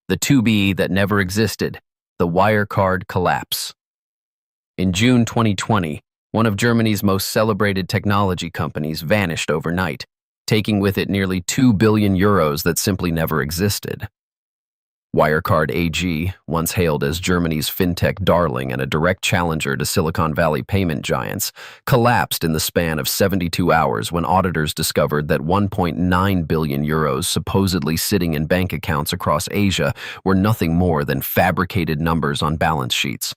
The to-be that never existed, the Wirecard collapse. In June 2020, one of Germany's most celebrated technology companies vanished overnight, taking with it nearly 2 billion euros that simply never existed. Wirecard AG, once hailed as Germany's fintech darling and a direct challenger to Silicon Valley payment giants, collapsed in the span of 72 hours when auditors discovered that 1.9 billion euros supposedly sitting in bank accounts across Asia were nothing more than fabricated numbers on balance sheets.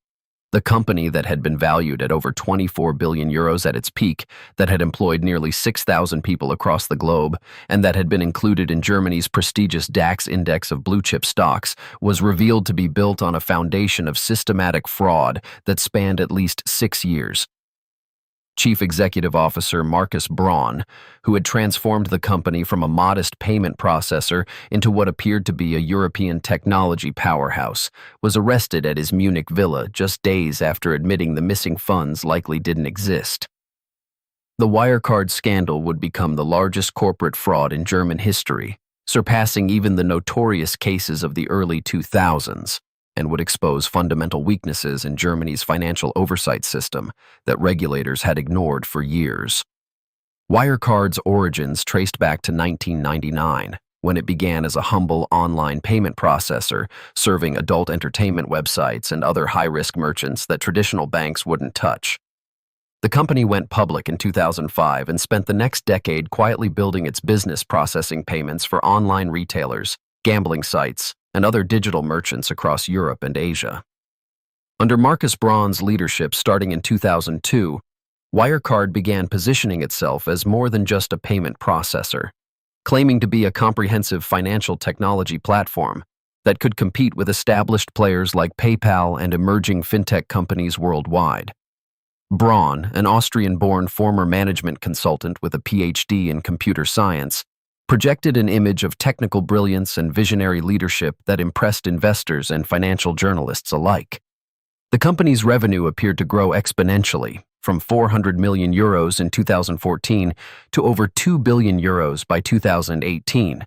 The company that had been valued at over 24 billion euros at its peak, that had employed nearly 6,000 people across the globe, and that had been included in Germany's prestigious DAX index of blue-chip stocks, was revealed to be built on a foundation of systematic fraud that spanned at least 6 years. Chief Executive Officer Markus Braun, who had transformed the company from a modest payment processor into what appeared to be a European technology powerhouse, was arrested at his Munich villa just days after admitting the missing funds likely didn't exist. The Wirecard scandal would become the largest corporate fraud in German history, surpassing even the notorious cases of the early 2000s. And would expose fundamental weaknesses in Germany's financial oversight system that regulators had ignored for years. Wirecard's origins traced back to 1999, when it began as a humble online payment processor, serving adult entertainment websites and other high-risk merchants that traditional banks wouldn't touch. The company went public in 2005 and spent the next decade quietly building its business processing payments for online retailers, gambling sites, and other digital merchants across Europe and Asia. Under Markus Braun's leadership starting in 2002, Wirecard began positioning itself as more than just a payment processor, claiming to be a comprehensive financial technology platform that could compete with established players like PayPal and emerging fintech companies worldwide. Braun, an Austrian-born former management consultant with a PhD in computer science, projected an image of technical brilliance and visionary leadership that impressed investors and financial journalists alike. The company's revenue appeared to grow exponentially, from 400 million euros in 2014 to over 2 billion euros by 2018,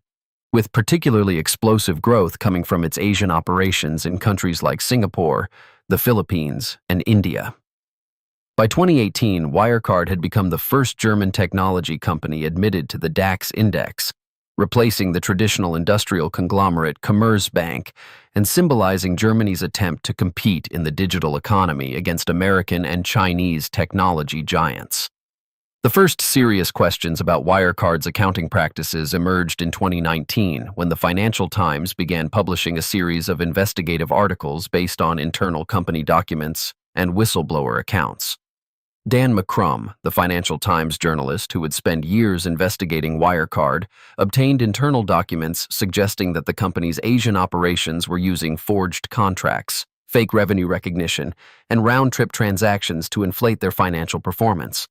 with particularly explosive growth coming from its Asian operations in countries like Singapore, the Philippines, and India. By 2018, Wirecard had become the first German technology company admitted to the DAX index, replacing the traditional industrial conglomerate Commerzbank and symbolizing Germany's attempt to compete in the digital economy against American and Chinese technology giants. The first serious questions about Wirecard's accounting practices emerged in 2019 when the Financial Times began publishing a series of investigative articles based on internal company documents and whistleblower accounts. Dan McCrum, the Financial Times journalist who would spend years investigating Wirecard, obtained internal documents suggesting that the company's Asian operations were using forged contracts, fake revenue recognition, and round-trip transactions to inflate their financial performance.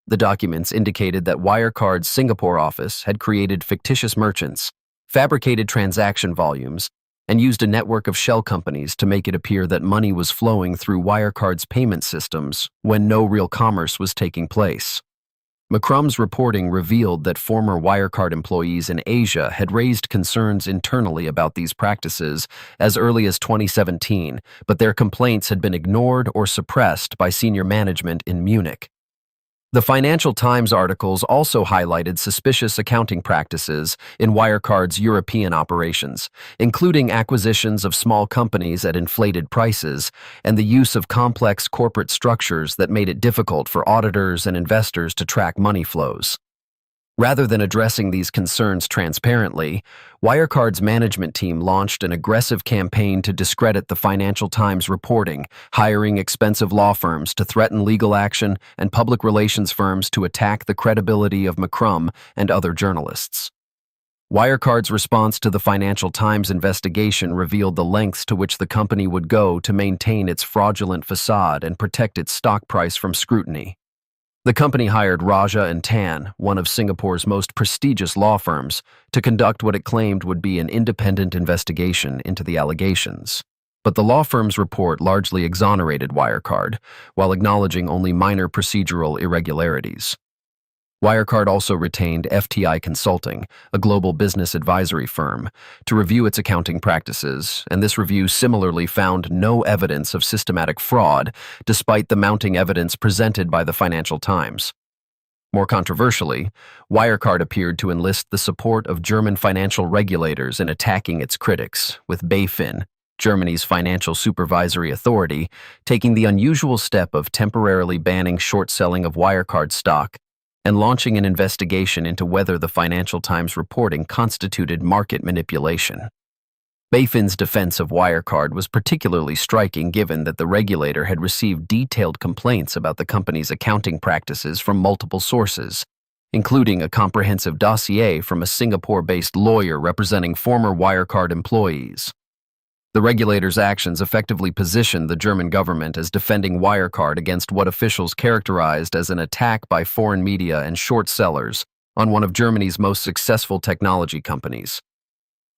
The documents indicated that Wirecard's Singapore office had created fictitious merchants, fabricated transaction volumes, and used a network of shell companies to make it appear that money was flowing through Wirecard's payment systems when no real commerce was taking place. McCrum's reporting revealed that former Wirecard employees in Asia had raised concerns internally about these practices as early as 2017, but their complaints had been ignored or suppressed by senior management in Munich. The Financial Times articles also highlighted suspicious accounting practices in Wirecard's European operations, including acquisitions of small companies at inflated prices and the use of complex corporate structures that made it difficult for auditors and investors to track money flows. Rather than addressing these concerns transparently, Wirecard's management team launched an aggressive campaign to discredit the Financial Times reporting, hiring expensive law firms to threaten legal action and public relations firms to attack the credibility of McCrum and other journalists. Wirecard's response to the Financial Times investigation revealed the lengths to which the company would go to maintain its fraudulent facade and protect its stock price from scrutiny. The company hired Raja and Tan, one of Singapore's most prestigious law firms, to conduct what it claimed would be an independent investigation into the allegations. But the law firm's report largely exonerated Wirecard, while acknowledging only minor procedural irregularities. Wirecard also retained FTI Consulting, a global business advisory firm, to review its accounting practices, and this review similarly found no evidence of systematic fraud, despite the mounting evidence presented by the Financial Times. More controversially, Wirecard appeared to enlist the support of German financial regulators in attacking its critics, with BaFin, Germany's financial supervisory authority, taking the unusual step of temporarily banning short selling of Wirecard stock and launching an investigation into whether the Financial Times reporting constituted market manipulation. BaFin's defense of Wirecard was particularly striking given that the regulator had received detailed complaints about the company's accounting practices from multiple sources, including a comprehensive dossier from a Singapore-based lawyer representing former Wirecard employees. The regulator's actions effectively positioned the German government as defending Wirecard against what officials characterized as an attack by foreign media and short sellers on one of Germany's most successful technology companies.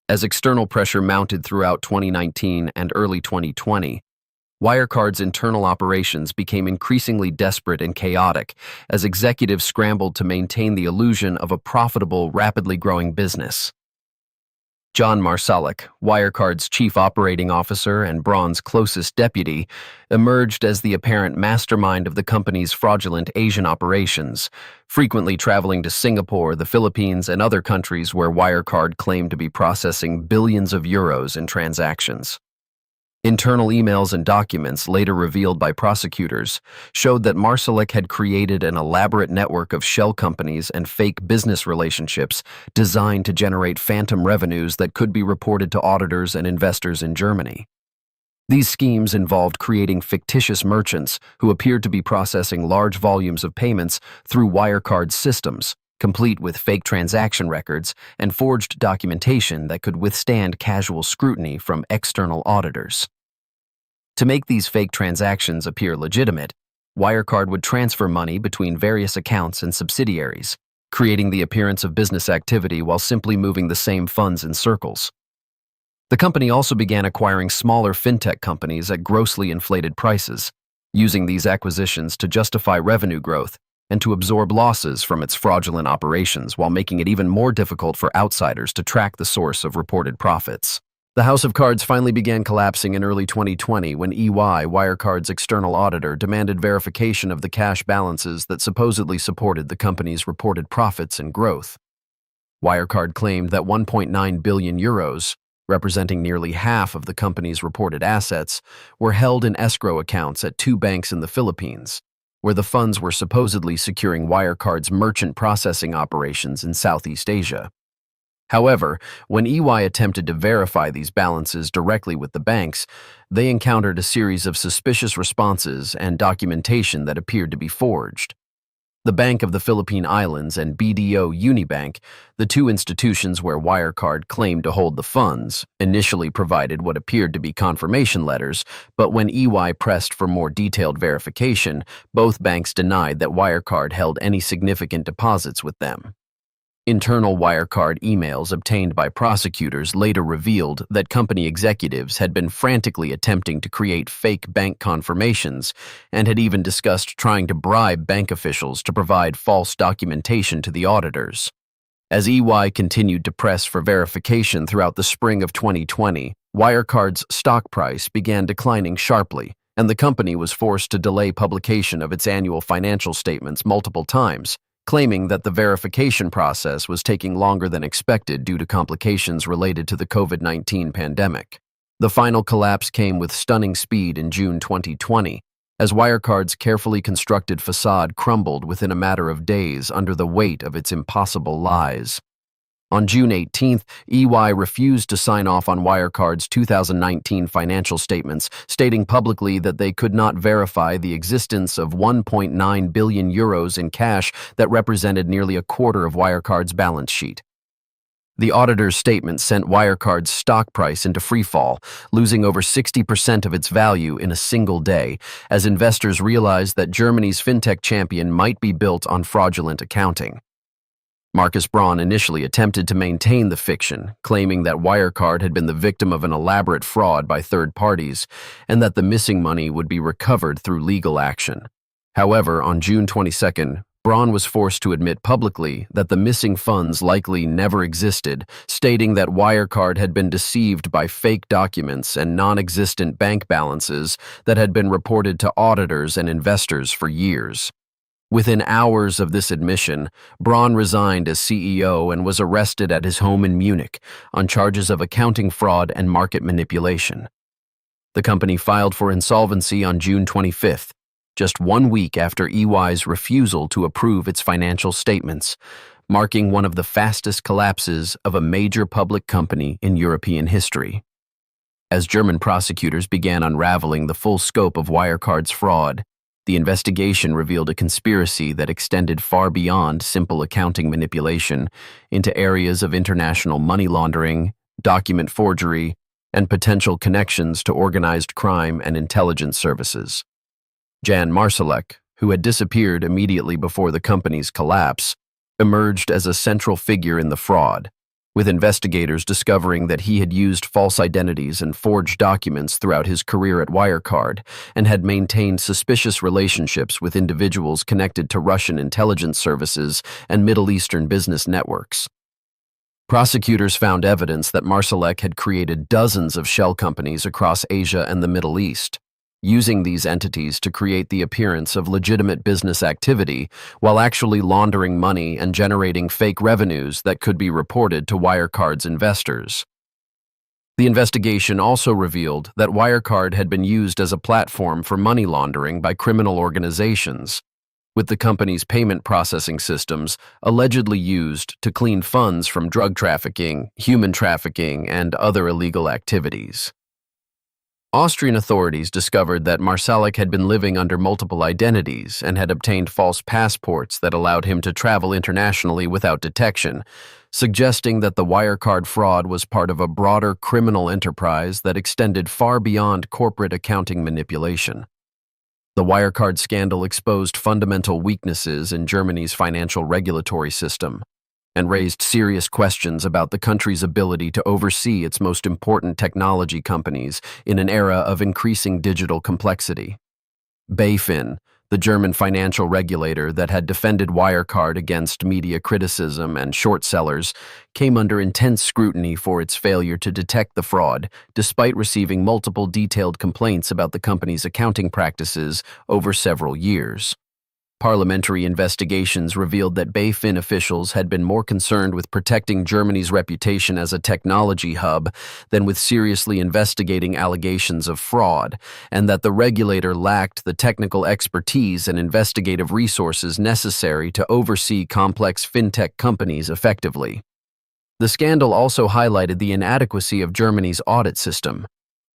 As external pressure mounted throughout 2019 and early 2020, Wirecard's internal operations became increasingly desperate and chaotic as executives scrambled to maintain the illusion of a profitable, rapidly growing business. John Marsalek, Wirecard's chief operating officer and Braun's closest deputy, emerged as the apparent mastermind of the company's fraudulent Asian operations, frequently traveling to Singapore, the Philippines, and other countries where Wirecard claimed to be processing billions of euros in transactions. Internal emails and documents later revealed by prosecutors showed that Marsalek had created an elaborate network of shell companies and fake business relationships designed to generate phantom revenues that could be reported to auditors and investors in Germany. These schemes involved creating fictitious merchants who appeared to be processing large volumes of payments through Wirecard's systems, complete with fake transaction records and forged documentation that could withstand casual scrutiny from external auditors. To make these fake transactions appear legitimate, Wirecard would transfer money between various accounts and subsidiaries, creating the appearance of business activity while simply moving the same funds in circles. The company also began acquiring smaller fintech companies at grossly inflated prices, using these acquisitions to justify revenue growth and to absorb losses from its fraudulent operations while making it even more difficult for outsiders to track the source of reported profits. The house of cards finally began collapsing in early 2020 when EY, Wirecard's external auditor, demanded verification of the cash balances that supposedly supported the company's reported profits and growth. Wirecard claimed that 1.9 billion euros, representing nearly half of the company's reported assets, were held in escrow accounts at two banks in the Philippines, where the funds were supposedly securing Wirecard's merchant processing operations in Southeast Asia. However, when EY attempted to verify these balances directly with the banks, they encountered a series of suspicious responses and documentation that appeared to be forged. The Bank of the Philippine Islands and BDO Unibank, the two institutions where Wirecard claimed to hold the funds, initially provided what appeared to be confirmation letters, but when EY pressed for more detailed verification, both banks denied that Wirecard held any significant deposits with them. Internal Wirecard emails obtained by prosecutors later revealed that company executives had been frantically attempting to create fake bank confirmations and had even discussed trying to bribe bank officials to provide false documentation to the auditors. As EY continued to press for verification throughout the spring of 2020, Wirecard's stock price began declining sharply, and the company was forced to delay publication of its annual financial statements multiple times, claiming that the verification process was taking longer than expected due to complications related to the COVID-19 pandemic. The final collapse came with stunning speed in June 2020, as Wirecard's carefully constructed facade crumbled within a matter of days under the weight of its impossible lies. On June 18th, EY refused to sign off on Wirecard's 2019 financial statements, stating publicly that they could not verify the existence of 1.9 billion euros in cash that represented nearly a quarter of Wirecard's balance sheet. The auditor's statement sent Wirecard's stock price into freefall, losing over 60% of its value in a single day, as investors realized that Germany's fintech champion might be built on fraudulent accounting. Markus Braun initially attempted to maintain the fiction, claiming that Wirecard had been the victim of an elaborate fraud by third parties and that the missing money would be recovered through legal action. However, on June 22nd, Braun was forced to admit publicly that the missing funds likely never existed, stating that Wirecard had been deceived by fake documents and non-existent bank balances that had been reported to auditors and investors for years. Within hours of this admission, Braun resigned as CEO and was arrested at his home in Munich on charges of accounting fraud and market manipulation. The company filed for insolvency on June 25th, just 1 week after EY's refusal to approve its financial statements, marking one of the fastest collapses of a major public company in European history. As German prosecutors began unraveling the full scope of Wirecard's fraud, the investigation revealed a conspiracy that extended far beyond simple accounting manipulation into areas of international money laundering, document forgery, and potential connections to organized crime and intelligence services. Jan Marsalek, who had disappeared immediately before the company's collapse, emerged as a central figure in the fraud, with investigators discovering that he had used false identities and forged documents throughout his career at Wirecard and had maintained suspicious relationships with individuals connected to Russian intelligence services and Middle Eastern business networks. Prosecutors found evidence that Marsalek had created dozens of shell companies across Asia and the Middle East, using these entities to create the appearance of legitimate business activity while actually laundering money and generating fake revenues that could be reported to Wirecard's investors. The investigation also revealed that Wirecard had been used as a platform for money laundering by criminal organizations, with the company's payment processing systems allegedly used to clean funds from drug trafficking, human trafficking, and other illegal activities. Austrian authorities discovered that Marsalek had been living under multiple identities and had obtained false passports that allowed him to travel internationally without detection, suggesting that the Wirecard fraud was part of a broader criminal enterprise that extended far beyond corporate accounting manipulation. The Wirecard scandal exposed fundamental weaknesses in Germany's financial regulatory system and raised serious questions about the country's ability to oversee its most important technology companies in an era of increasing digital complexity. BaFin, the German financial regulator that had defended Wirecard against media criticism and short sellers, came under intense scrutiny for its failure to detect the fraud, despite receiving multiple detailed complaints about the company's accounting practices over several years. Parliamentary investigations revealed that BaFin officials had been more concerned with protecting Germany's reputation as a technology hub than with seriously investigating allegations of fraud, and that the regulator lacked the technical expertise and investigative resources necessary to oversee complex fintech companies effectively. The scandal also highlighted the inadequacy of Germany's audit system.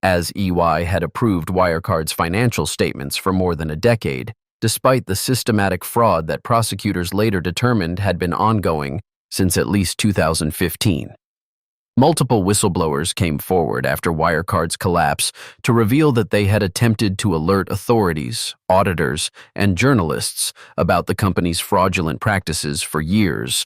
As EY had approved Wirecard's financial statements for more than a decade, despite the systematic fraud that prosecutors later determined had been ongoing since at least 2015. Multiple whistleblowers came forward after Wirecard's collapse to reveal that they had attempted to alert authorities, auditors, and journalists about the company's fraudulent practices for years,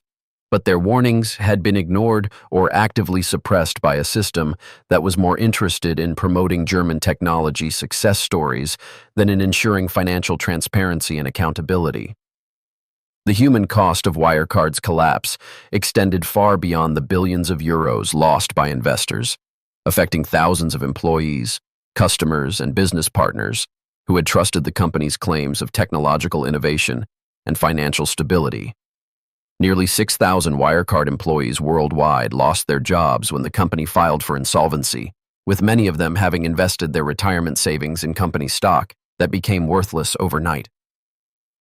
but their warnings had been ignored or actively suppressed by a system that was more interested in promoting German technology success stories than in ensuring financial transparency and accountability. The human cost of Wirecard's collapse extended far beyond the billions of euros lost by investors, affecting thousands of employees, customers, and business partners who had trusted the company's claims of technological innovation and financial stability. Nearly 6,000 Wirecard employees worldwide lost their jobs when the company filed for insolvency, with many of them having invested their retirement savings in company stock that became worthless overnight.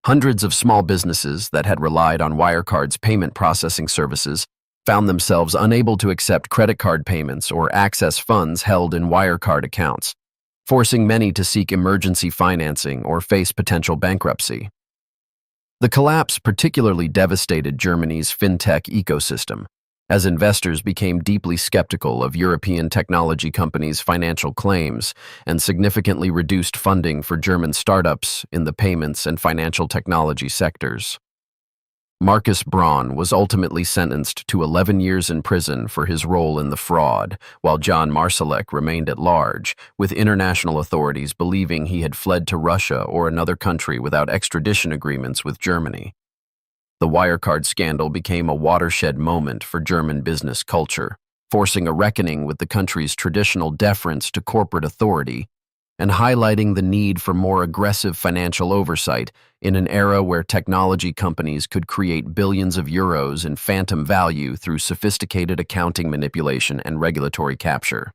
Hundreds of small businesses that had relied on Wirecard's payment processing services found themselves unable to accept credit card payments or access funds held in Wirecard accounts, forcing many to seek emergency financing or face potential bankruptcy. The collapse particularly devastated Germany's fintech ecosystem, as investors became deeply skeptical of European technology companies' financial claims and significantly reduced funding for German startups in the payments and financial technology sectors. Markus Braun was ultimately sentenced to 11 years in prison for his role in the fraud, while Jan Marsalek remained at large, with international authorities believing he had fled to Russia or another country without extradition agreements with Germany. The Wirecard scandal became a watershed moment for German business culture, forcing a reckoning with the country's traditional deference to corporate authority and highlighting the need for more aggressive financial oversight in an era where technology companies could create billions of euros in phantom value through sophisticated accounting manipulation and regulatory capture.